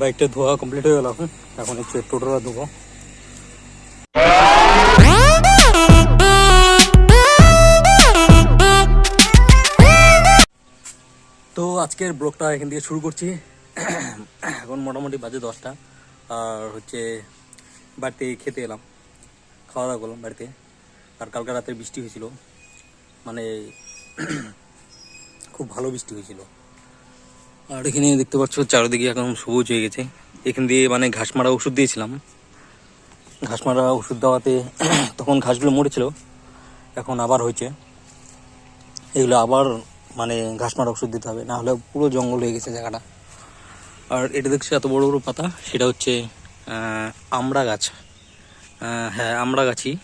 বাইকটা ধোয়া কমপ্লিট হয়ে গেল। এখন হচ্ছে টোটোটা ধোবো। তো আজকের ব্লগটা এখান থেকে শুরু করছি। এখন মোটামুটি বাজে 10টা, আর হচ্ছে বাড়িতে খেতে এলাম, খাওয়া দাওয়া করলাম বাড়িতে। আর কালকে রাতে বৃষ্টি হয়েছিল, মানে খুব ভালো বৃষ্টি হয়েছিল। আর এখানে দেখতে পাচ্ছ চারিদিকে এখন সবুজ হয়ে গেছে। এখান দিয়ে মানে ঘাস মারা ওষুধ দিয়েছিলাম, ঘাস মারা ওষুধ দেওয়াতে তখন ঘাসগুলো মরেছিল, এখন আবার হয়েছে। এগুলো আবার মানে ঘাস মারা ওষুধ দিতে হবে, না হলে পুরো জঙ্গল হয়ে গেছে জায়গাটা। আর এটা দেখছি এত বড় বড় পাতা, সেটা হচ্ছে আমড়া গাছ। হ্যাঁ, আমড়া গাছই।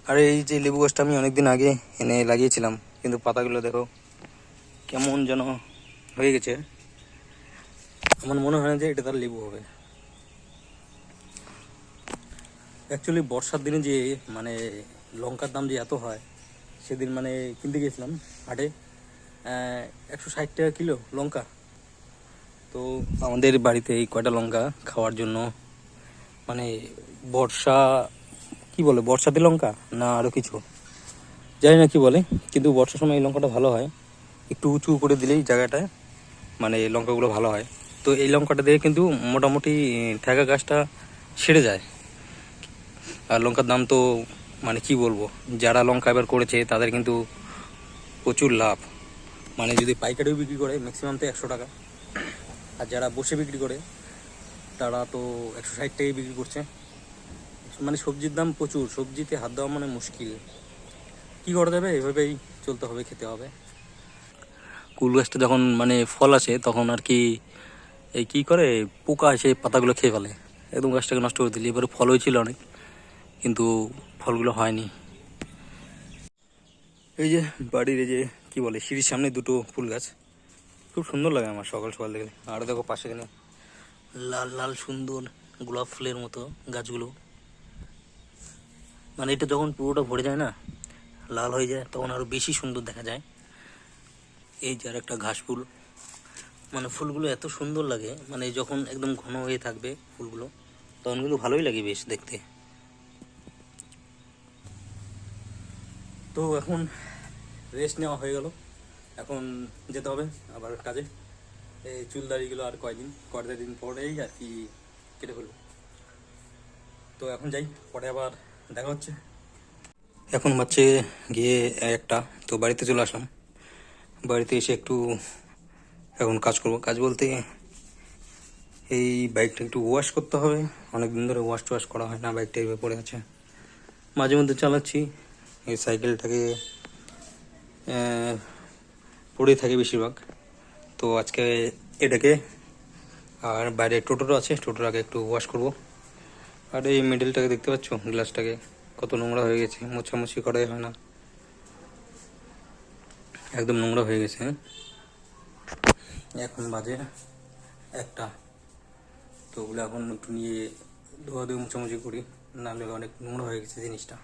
আর এই যে লেবু গাছটা আমি অনেকদিন আগে এনে লাগিয়েছিলাম, কিন্তু পাতাগুলো দেখো কেমন যেন হয়ে গেছে। আমার মনে হয় না যে এটা তার লেবু হবে। অ্যাকচুয়ালি বর্ষার দিনে যে মানে লঙ্কার দাম যে এত হয়, সেদিন মানে কিনতে গিয়েছিলাম হাটে, 160 টাকা কিলো লঙ্কা। তো আমাদের বাড়িতে এই কয়টা লঙ্কা খাওয়ার জন্য, মানে বর্ষা কি বলে, বর্ষাতে লঙ্কা না আরও কিছু জানি না কি বলে, কিন্তু বর্ষার সময় এই লঙ্কাটা ভালো হয়। একটু উঁচু করে দিলেই জায়গাটায় মানে এই লঙ্কাগুলো ভালো হয়। তো এই লঙ্কাটা দিয়ে কিন্তু মোটামুটি ঠেকা গাছটা ছেড়ে যায়। আর লঙ্কার দাম তো মানে কি বলবো, যারা লঙ্কা এবার করেছে তাদের কিন্তু প্রচুর লাভ। মানে যদি পাইকারিও বিক্রি করে ম্যাক্সিমাম তো 100 টাকা, আর যারা বসে বিক্রি করে তারা তো 160 টাকায় বিক্রি করছে। মানে সবজির দাম প্রচুর, সবজিতে হাত দেওয়া মানে মুশকিল। কী করা যাবে, এভাবেই চলতে হবে, খেতে হবে। কুল গাছটা যখন মানে ফল আসে তখন আর কি এই কী করে, পোকা এসে পাতাগুলো খেয়ে ফেলে, একদম গাছটাকে নষ্ট করে দিলি। এবারে ফল হয়েছিল অনেক, কিন্তু ফলগুলো হয়নি। এই যে বাড়ির এই যে কী বলে সিঁড়ির সামনে দুটো ফুল গাছ, খুব সুন্দর লাগে আমার সকাল সকাল দেখলে। আর দেখো পাশে এখানে লাল লাল সুন্দর গোলাপ ফুলের মতো গাছগুলো, মানে এটা যখন পুরোটা ভরে যায় না, লাল হয়ে যায়, তখন আরও বেশি সুন্দর দেখা যায়। এই যে আর একটা ঘাস ফুল, মানে ফুলগুলো এত সুন্দর লাগে, মানে যখন একদম ঘন হয়ে থাকবে ফুলগুলো তখন কিন্তু ভালোই লাগে বেশ দেখতে। তো এখন রেস্ট নেওয়া হয়ে গেল, এখন যেতে হবে আবার কাজে। এই চুল দাড়িগুলো আর কয়টা দিন পরেই আর কি কেটে ফেলবো। তো এখন যাই, পরে আবার দেখা হচ্ছে। এখন বাচ্চে গিয়ে একটা, তো বাড়িতে চলে আসলাম। বাড়িতে এসে একটু এখন কাজ করব। কাজ বলতে এই বাইকটা একটু ওয়াশ করতে হবে, অনেক দিন ধরে ওয়াশ টোয়াশ করা হয় না, বাইকটা এভাবে পড়ে আছে। মাঝে মধ্যে চালাচ্ছি, এই সাইকেলটাকে পড়েই থাকে বেশিরভাগ। তো আজকে এটাকে, আর বাইরে টোটোটা আছে, টোটোটাকে একটু ওয়াশ করব। আর এই মিডলটাকে দেখতে পাচ্ছ, গ্লাসটাকে কত নোংরা হয়ে গেছে, মোছামুছি করাই হয় না, একদম নোংরা হয়ে গেছে। এখন বাজে 1টা, তো ওগুলো এখন একটু নিয়ে ধোয়া ধুয়ে মোছামুছি করি, নাহলে অনেক নোংরা হয়ে গেছে জিনিসটা।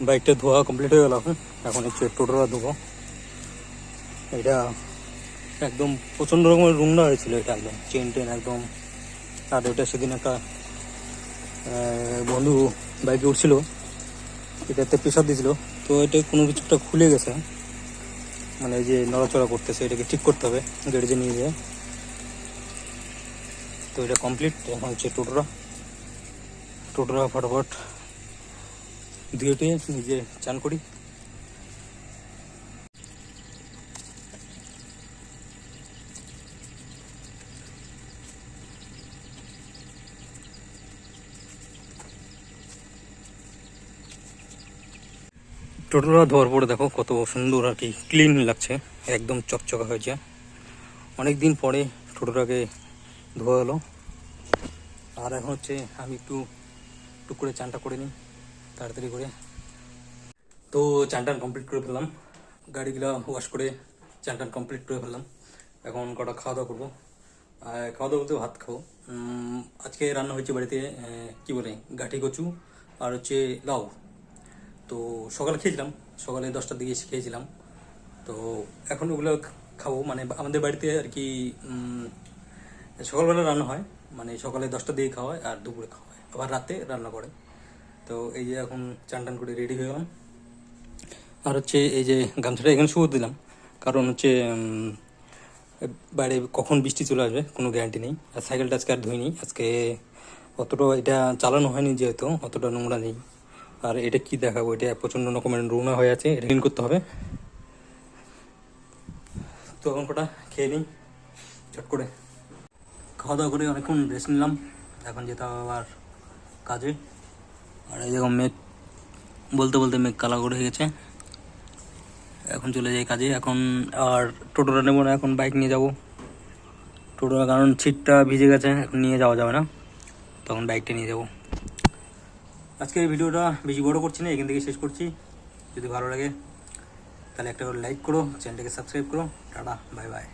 বাইকটা ধোয়া কমপ্লিট হয়ে গেল, এখন হচ্ছে টোটোটা ধোবো। এটা একদম প্রচণ্ড রকমের রুমরা হয়েছিল, এটা একদম চেন টেন একদম। আর এটা সেদিন একটা বন্ধু বাইকে উঠছিল, এটাতে প্রেশার দিয়েছিল, তো এটা কোনো কিছু একটা খুলে গেছে, মানে এই যে নড়াচড়া করতেছে, এটাকে ঠিক করতে হবে গ্যারেজে নিয়ে যেয়ে। তো এটা কমপ্লিট। এখন হচ্ছে টোটোটা ফটাফট ধুয়ে টুয়ে নিজে চান করি। টোটোটা ধোয়ার পরে দেখো কত সুন্দর আর কি ক্লিন লাগছে, একদম চকচকা হয়েছে। অনেক দিন পরে টোটোটাকে ধোয়া হলো। আর এখন হচ্ছে আমি একটু টুক করে চানটা করে নিই তাড়াতাড়ি করে। তো চান টান কমপ্লিট করে ফেললাম, গাড়িগুলো ওয়াশ করে চান টান কমপ্লিট করে ফেললাম। এখন কটা খাওয়া দাওয়া করবো। খাওয়া দাওয়া বলতে ভাত খাবো। আজকে রান্না হয়েছে বাড়িতে কি বলে গাঠি কচু আর হচ্ছে লাউ। তো সকালে খেয়েছিলাম, সকালে 10টার দিকে এসে খেয়েছিলাম। তো এখন ওগুলো খাবো, মানে আমাদের বাড়িতে আর কি সকালবেলা রান্না হয়, মানে সকালে 10টার দিকে খাওয়া হয় আর দুপুরে খাওয়া হয়, আবার রাতে রান্না করে। তো এই যে এখন চান টান করে রেডি হয়ে গেলাম। আর হচ্ছে এই যে গামছাটা এখানে শুয়ে দিলাম, কারণ হচ্ছে বাইরে কখন বৃষ্টি চলে আসবে কোনো গ্যারান্টি নেই। আর সাইকেলটা আজকে আর ধুইনি, আজকে অতটা এটা চালানো হয়নি যেহেতু অতটা নোংরা নেই। আর এটা কি দেখাবো, এটা প্রচণ্ড রকমের নোংরা হয়ে আছে, এটা ক্লিন করতে হবে। তো এখন কটা খেয়ে নিই চট করে। খাওয়া দাওয়া করে অনেকক্ষণ রেস্ট নিলাম, এখন যেতে হবে আবার কাজে। আর এই দেখো মেঘ বলতে বলতে মেঘ কালা করে হয়ে গেছে, এখন চলে যাই কাজে। এখন আর টোটোটা নেবো না, এখন বাইক নিয়ে যাব টোটোটা, কারণ সিটটা ভিজে গেছে, এখন নিয়ে যাওয়া যাবে না, তখন বাইকটা নিয়ে যাব। আজকের ভিডিওটা বেশি বড় করছি না, এখান থেকে শেষ করছি। যদি ভালো লাগে তাহলে একটা করে লাইক করো, চ্যানেলটাকে সাবস্ক্রাইব করো। Tata, bye bye.